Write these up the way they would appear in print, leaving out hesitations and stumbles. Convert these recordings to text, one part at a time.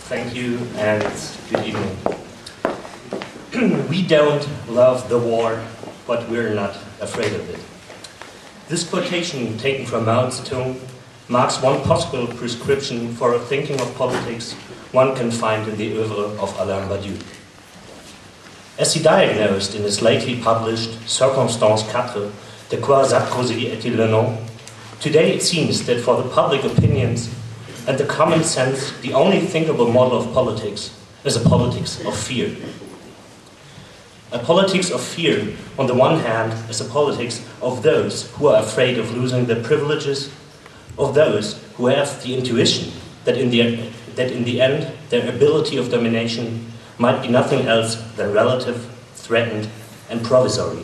Thank you and good evening. We don't love the war, but we're not afraid of it. This quotation, taken from Mao Zedong, marks one possible prescription for a thinking of politics one can find in the oeuvre of Alain Badiou. As he diagnosed in his lately published Circonstance 4, De quoi Sarkozy est-il le nom? Today it seems that for the public opinions and the common sense, the only thinkable model of politics is a politics of fear. A politics of fear, on the one hand, is a politics of those who are afraid of losing their privileges, of those who have the intuition that in the end their ability of domination might be nothing else than relative, threatened, and provisory.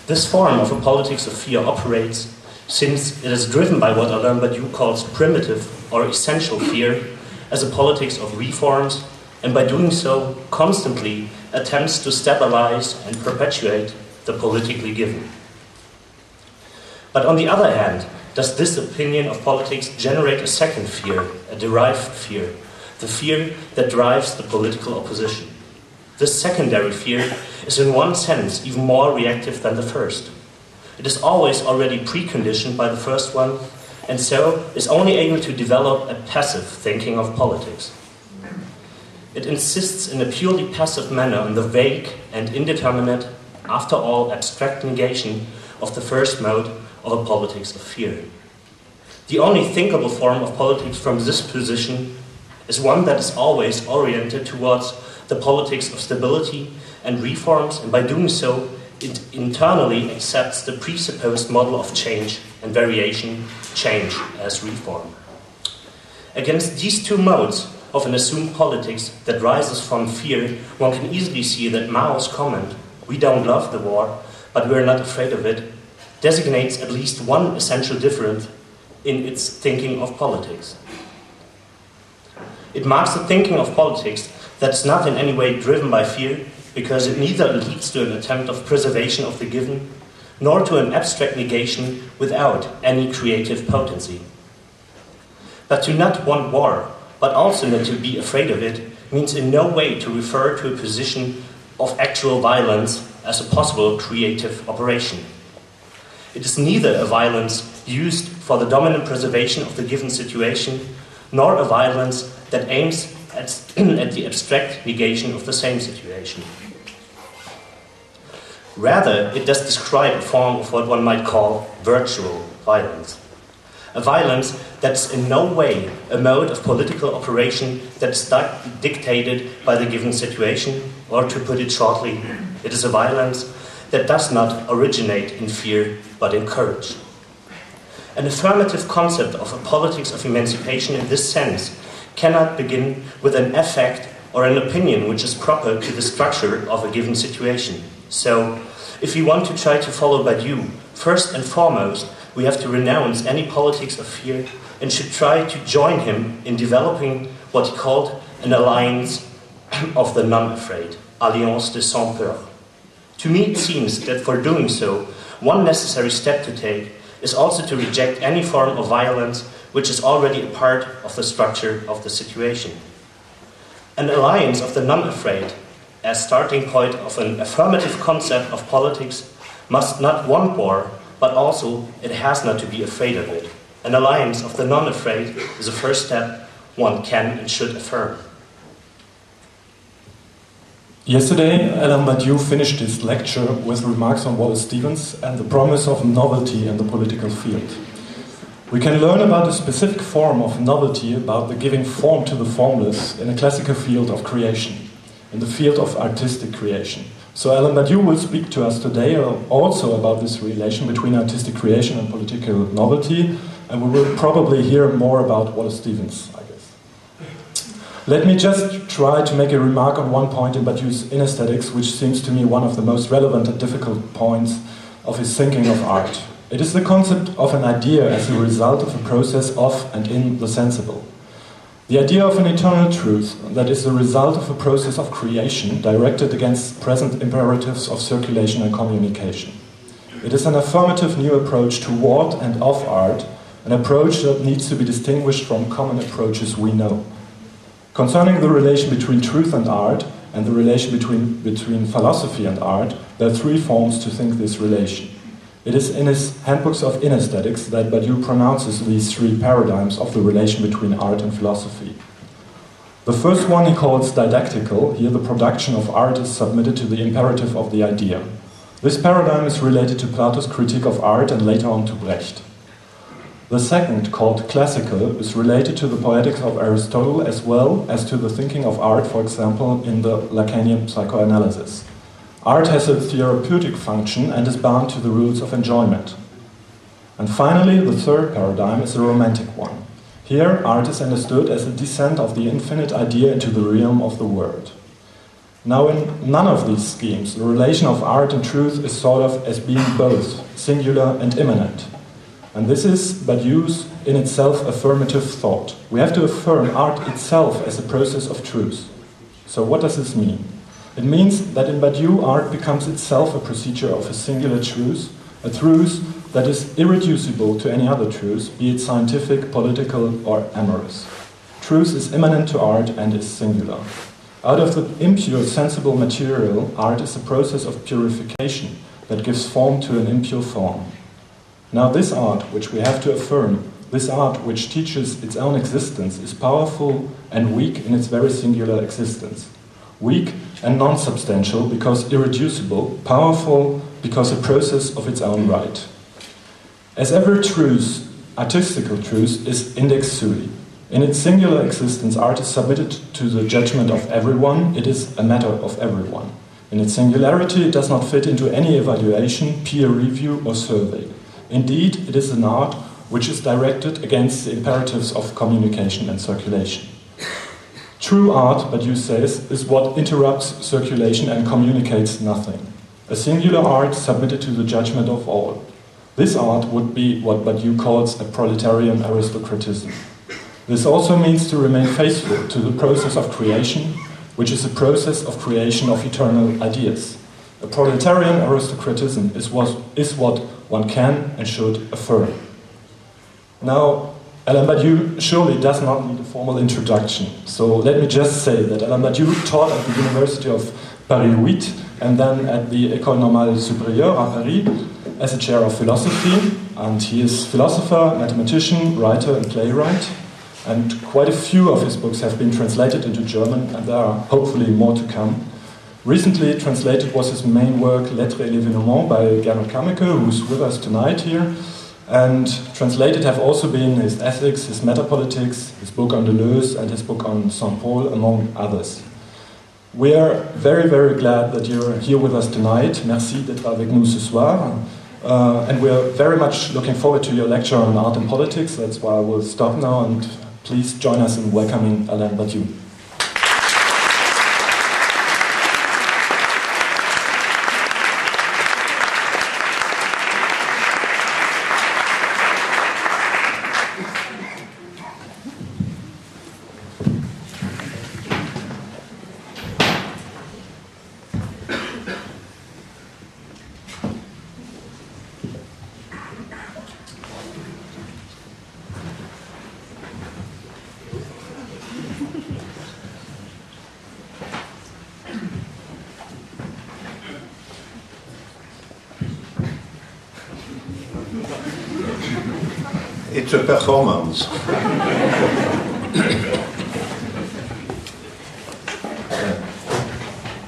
This form of a politics of fear operates since it is driven by what Alain Badiou calls primitive or essential fear as a politics of reforms, and by doing so constantly attempts to stabilize and perpetuate the politically given. But on the other hand, does this opinion of politics generate a second fear, a derived fear, the fear that drives the political opposition? This secondary fear is in one sense even more reactive than the first. It is always already preconditioned by the first one, and so is only able to develop a passive thinking of politics. It insists in a purely passive manner on the vague and indeterminate, after all abstract negation of the first mode of a politics of fear. The only thinkable form of politics from this position is one that is always oriented towards the politics of stability and reforms, and by doing so, it internally accepts the presupposed model of change and variation, change as reform. Against these two modes of an assumed politics that rises from fear, one can easily see that Mao's comment, "We don't love the war, but we're not afraid of it," designates at least one essential difference in its thinking of politics. It marks the thinking of politics that's not in any way driven by fear, because it neither leads to an attempt of preservation of the given, nor to an abstract negation without any creative potency. But to not want war, but also not to be afraid of it, means in no way to refer to a position of actual violence as a possible creative operation. It is neither a violence used for the dominant preservation of the given situation, nor a violence that aims at the abstract negation of the same situation. Rather, it does describe a form of what one might call virtual violence. A violence that's in no way a mode of political operation that's dictated by the given situation, or to put it shortly, it is a violence that does not originate in fear, but in courage. An affirmative concept of a politics of emancipation in this sense cannot begin with an affect or an opinion which is proper to the structure of a given situation. So, if we want to try to follow Badiou, first and foremost, we have to renounce any politics of fear and should try to join him in developing what he called an alliance of the non-afraid, alliance de sans peur. To me, it seems that for doing so, one necessary step to take is also to reject any form of violence which is already a part of the structure of the situation. An alliance of the non-afraid, as starting point of an affirmative concept of politics, must not want war, but also it has not to be afraid of it. An alliance of the non-afraid is a first step one can and should affirm. Yesterday, Alain Badiou finished his lecture with remarks on Wallace Stevens and the promise of novelty in the political field. We can learn about a specific form of novelty, about the giving form to the formless, in a classical field of creation, in the field of artistic creation. So Alain Badiou will speak to us today also about this relation between artistic creation and political novelty, and we will probably hear more about Wallace Stevens, I guess. Let me just try to make a remark on one point in Badiou's inesthetics, which seems to me one of the most relevant and difficult points of his thinking of art. It is the concept of an idea as a result of a process of and in the sensible. The idea of an eternal truth that is the result of a process of creation directed against present imperatives of circulation and communication. It is an affirmative new approach toward and of art, an approach that needs to be distinguished from common approaches we know. Concerning the relation between truth and art, and the relation between philosophy and art, there are three forms to think this relation. It is in his Handbooks of Inesthetics that Badiou pronounces these three paradigms of the relation between art and philosophy. The first one he calls didactical. Here the production of art is submitted to the imperative of the idea. This paradigm is related to Plato's critique of art and later on to Brecht. The second, called classical, is related to the poetics of Aristotle as well as to the thinking of art, for example, in the Lacanian psychoanalysis. Art has a therapeutic function and is bound to the rules of enjoyment. And finally, the third paradigm is the romantic one. Here, art is understood as a descent of the infinite idea into the realm of the world. Now, in none of these schemes, the relation of art and truth is thought of as being both singular and immanent. And this is Badiou's in itself affirmative thought. We have to affirm art itself as a process of truth. So what does this mean? It means that in Badiou, art becomes itself a procedure of a singular truth, a truth that is irreducible to any other truth, be it scientific, political, or amorous. Truth is immanent to art and is singular. Out of the impure sensible material, art is a process of purification that gives form to an impure form. Now this art, which we have to affirm, this art which teaches its own existence, is powerful and weak in its very singular existence. Weak and non-substantial because irreducible, powerful because a process of its own right. As every truth, artistical truth is index sui. In its singular existence, art is submitted to the judgment of everyone, it is a matter of everyone. In its singularity, it does not fit into any evaluation, peer review or survey. Indeed, it is an art which is directed against the imperatives of communication and circulation. True art, Badiou says, is what interrupts circulation and communicates nothing. A singular art submitted to the judgment of all. This art would be what Badiou calls a proletarian aristocratism. This also means to remain faithful to the process of creation, which is a process of creation of eternal ideas. A proletarian aristocratism is what one can and should affirm. Now, Alain Badiou surely does not need a formal introduction, so let me just say that Alain Badiou taught at the University of Paris 8 and then at the École Normale Supérieure à Paris as a chair of philosophy, and he is philosopher, mathematician, writer and playwright, and quite a few of his books have been translated into German, and there are hopefully more to come. Recently translated was his main work, L'être et l'événement, by Gernot Kameke, who's with us tonight here. And translated have also been his Ethics, his Metapolitics, his book on Deleuze, and his book on Saint Paul, among others. We are very, very glad that you're here with us tonight. Merci d'être avec nous ce soir. And we are very much looking forward to your lecture on art and politics. That's why I will stop now, and please join us in welcoming Alain Badiou. It's a performance.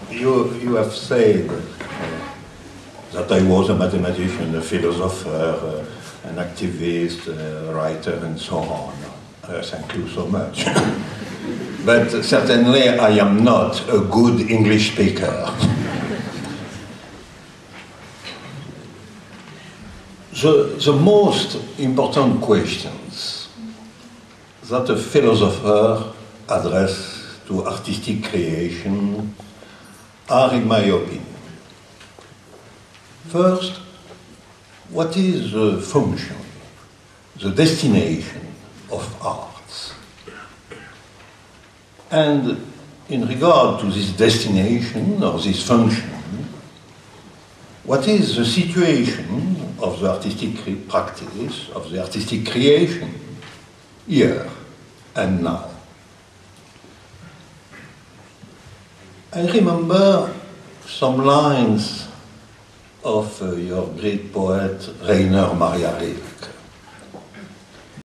You have said that I was a mathematician, a philosopher, an activist, a writer, and so on. Thank you so much. But certainly I am not a good English speaker. The most important questions that a philosopher addresses to artistic creation are, in my opinion, first, what is the function, the destination of arts? And in regard to this destination or this function, what is the situation of the artistic practice, of the artistic creation, here and now. I remember some lines of your great poet Rainer Maria Rilke.